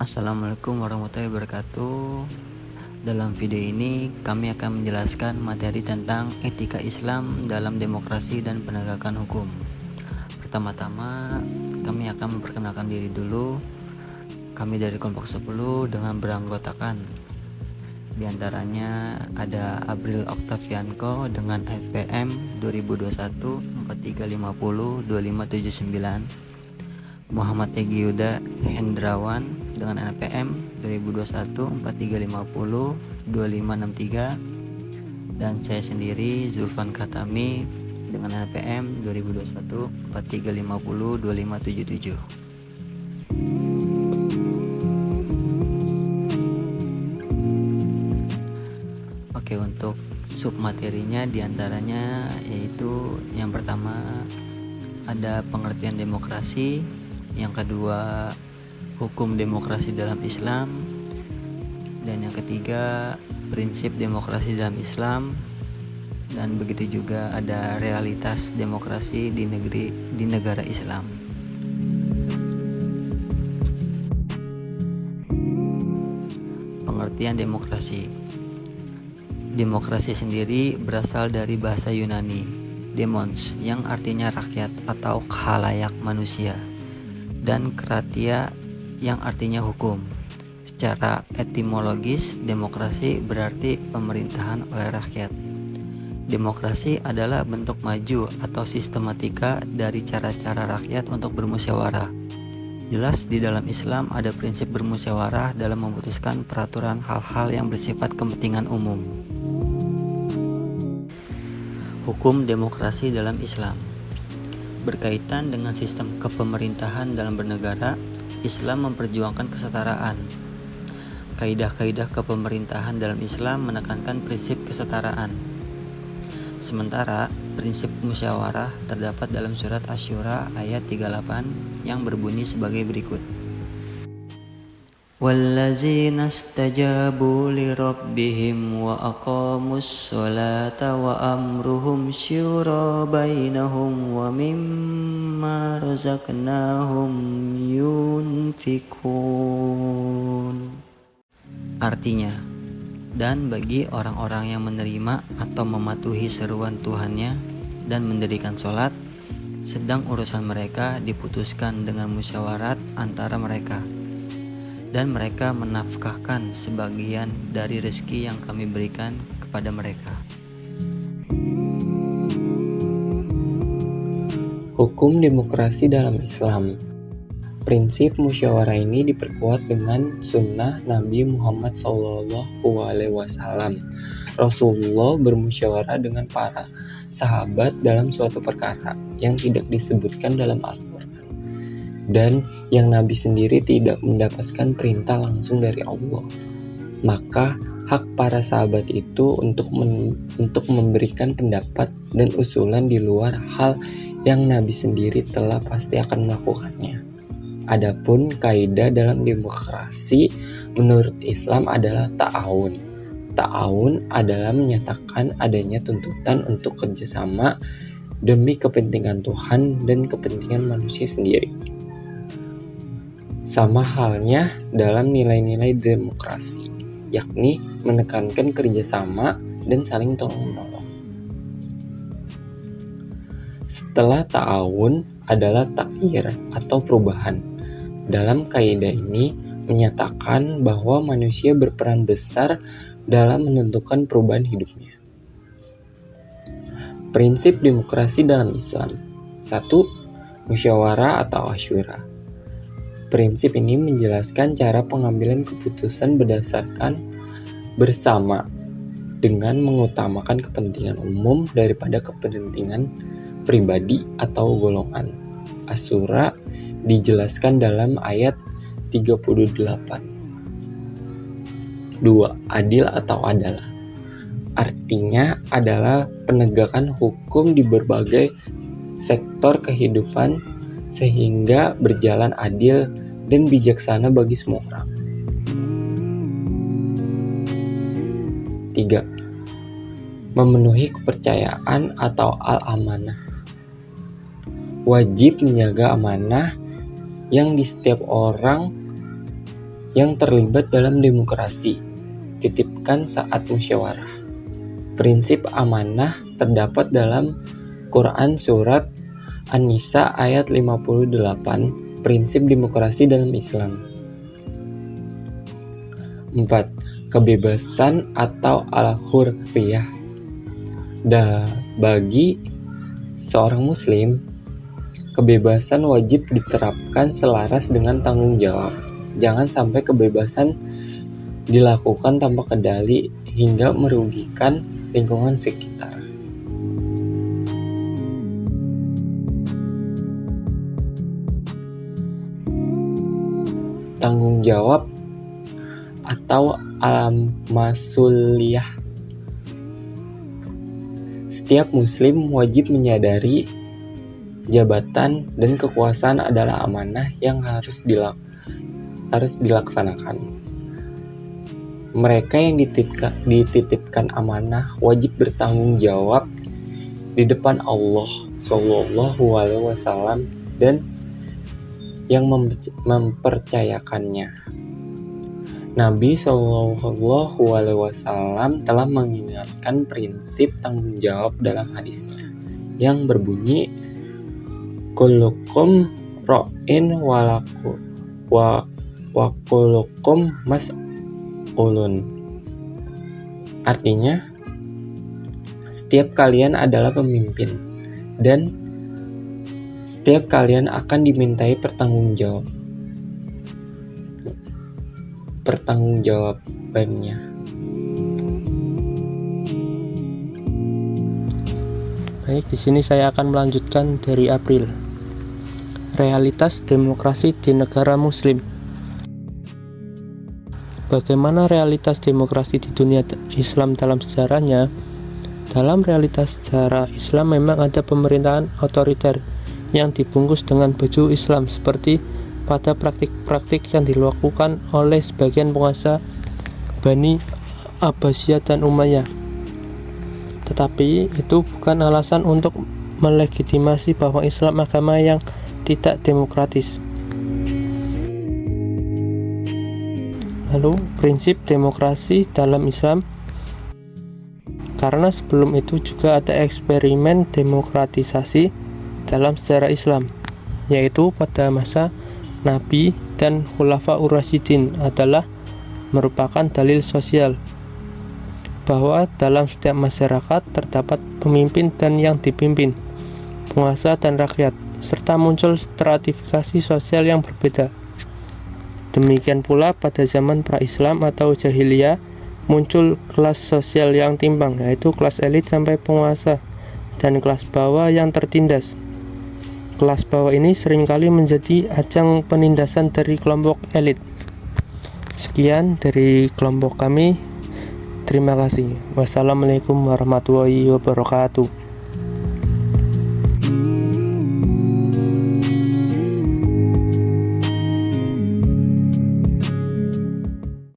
Assalamualaikum warahmatullahi wabarakatuh. Dalam video ini kami akan menjelaskan materi tentang etika Islam dalam demokrasi dan penegakan hukum. Pertama-tama kami akan memperkenalkan diri dulu. Kami dari kelompok 10 dengan beranggotakan di antaranya ada Abril Octavianco dengan IPM 2021 4350 2579, Muhammad Egy Yuda Hendrawan dengan NPM 2021 4350 2563, dan saya sendiri Zulfan Khatami dengan NPM 2021 4350 2577. Oke, untuk submaterinya diantaranya yaitu yang pertama ada pengertian demokrasi, yang kedua hukum demokrasi dalam Islam, dan yang ketiga prinsip demokrasi dalam Islam, dan begitu juga ada realitas demokrasi di negara Islam. Pengertian demokrasi. Demokrasi sendiri berasal dari bahasa Yunani demos, yang artinya rakyat atau khalayak manusia, dan kratia yang artinya hukum. Secara etimologis, demokrasi berarti pemerintahan oleh rakyat. Demokrasi adalah bentuk maju atau sistematika dari cara-cara rakyat untuk bermusyawarah. Jelas di dalam Islam ada prinsip bermusyawarah dalam memutuskan peraturan hal-hal yang bersifat kepentingan umum. Hukum demokrasi dalam Islam. Berkaitan dengan sistem kepemerintahan dalam bernegara, Islam memperjuangkan kesetaraan. Kaidah-kaidah kepemerintahan dalam Islam menekankan prinsip kesetaraan. Sementara prinsip musyawarah terdapat dalam surat Asy-Syura ayat 38 yang berbunyi sebagai berikut. Wallazina istajabu lirabbihim wa aqamus sholata wa amruhum syura bainahum wa mimma razaqnahum yunfikun. Artinya, dan bagi orang-orang yang menerima atau mematuhi seruan Tuhannya dan mendirikan sholat, sedang urusan mereka diputuskan dengan musyawarat antara mereka, dan mereka menafkahkan sebagian dari rezeki yang kami berikan kepada mereka. Hukum demokrasi dalam Islam. Prinsip musyawarah ini diperkuat dengan sunnah Nabi Muhammad SAW. Rasulullah bermusyawarah dengan para sahabat dalam suatu perkara yang tidak disebutkan dalam Al-Quran, dan yang Nabi sendiri tidak mendapatkan perintah langsung dari Allah. Maka hak para sahabat itu untuk memberikan pendapat dan usulan di luar hal yang Nabi sendiri telah pasti akan melakukannya. Adapun kaidah dalam demokrasi menurut Islam adalah ta'awun. Ta'awun adalah menyatakan adanya tuntutan untuk kerjasama demi kepentingan Tuhan dan kepentingan manusia sendiri. Sama halnya dalam nilai-nilai demokrasi, yakni menekankan kerjasama dan saling tolong-menolong. Setelah ta'awun adalah takyir atau perubahan. Dalam kaidah ini menyatakan bahwa manusia berperan besar dalam menentukan perubahan hidupnya. Prinsip demokrasi dalam Islam. 1. Musyawarah atau asyura. Prinsip ini menjelaskan cara pengambilan keputusan berdasarkan bersama dengan mengutamakan kepentingan umum daripada kepentingan pribadi atau golongan. Asyura dijelaskan dalam ayat 38. 2. Adil atau adalah. Artinya adalah penegakan hukum di berbagai sektor kehidupan sehingga berjalan adil dan bijaksana bagi semua orang. 3. Memenuhi kepercayaan atau al-amanah. Wajib menjaga amanah yang di setiap orang yang terlibat dalam demokrasi titipkan saat musyawarah. Prinsip amanah terdapat dalam Quran Surat An-Nisa ayat 58, prinsip demokrasi dalam Islam. 4. Kebebasan atau al-hurriyah. Bagi seorang muslim, kebebasan wajib diterapkan selaras dengan tanggung jawab. Jangan sampai kebebasan dilakukan tanpa kendali hingga merugikan lingkungan sekitar. Tanggung jawab atau al-masuliyah. Setiap muslim wajib menyadari jabatan dan kekuasaan adalah amanah yang harus dilaksanakan. Mereka yang dititipkan amanah wajib bertanggung jawab di depan Allah Shallallahu Alaihi Wasallam dan yang mempercayakannya. Nabi Shallallahu Alaihi Wasallam telah mengingatkan prinsip tanggung jawab dalam hadisnya yang berbunyi, kullukum ra'in wa kullukum mas'ulun. Artinya, setiap kalian adalah pemimpin dan setiap kalian akan dimintai pertanggungjawabannya. Baik, di sini saya akan melanjutkan dari April. Realitas demokrasi di negara muslim. Bagaimana realitas demokrasi di dunia Islam dalam sejarahnya? Dalam realitas sejarah Islam memang ada pemerintahan otoriter yang dibungkus dengan baju Islam seperti pada praktik-praktik yang dilakukan oleh sebagian penguasa Bani Abbasiyah dan Umayyah. Tetapi itu bukan alasan untuk melegitimasi bahwa Islam agama yang tidak demokratis. Lalu, prinsip demokrasi dalam Islam. Karena sebelum itu juga ada eksperimen demokratisasi dalam sejarah Islam, yaitu pada masa Nabi dan Khulafaur Rasyidin adalah merupakan dalil sosial bahwa dalam setiap masyarakat terdapat pemimpin dan yang dipimpin, penguasa dan rakyat, serta muncul stratifikasi sosial yang berbeda. Demikian pula pada zaman pra-Islam atau jahiliyah muncul kelas sosial yang timpang, yaitu kelas elit sampai penguasa dan kelas bawah yang tertindas. Kelas bawah ini seringkali menjadi ajang penindasan dari kelompok elit. Sekian dari kelompok kami. Terima kasih. Wassalamualaikum warahmatullahi wabarakatuh.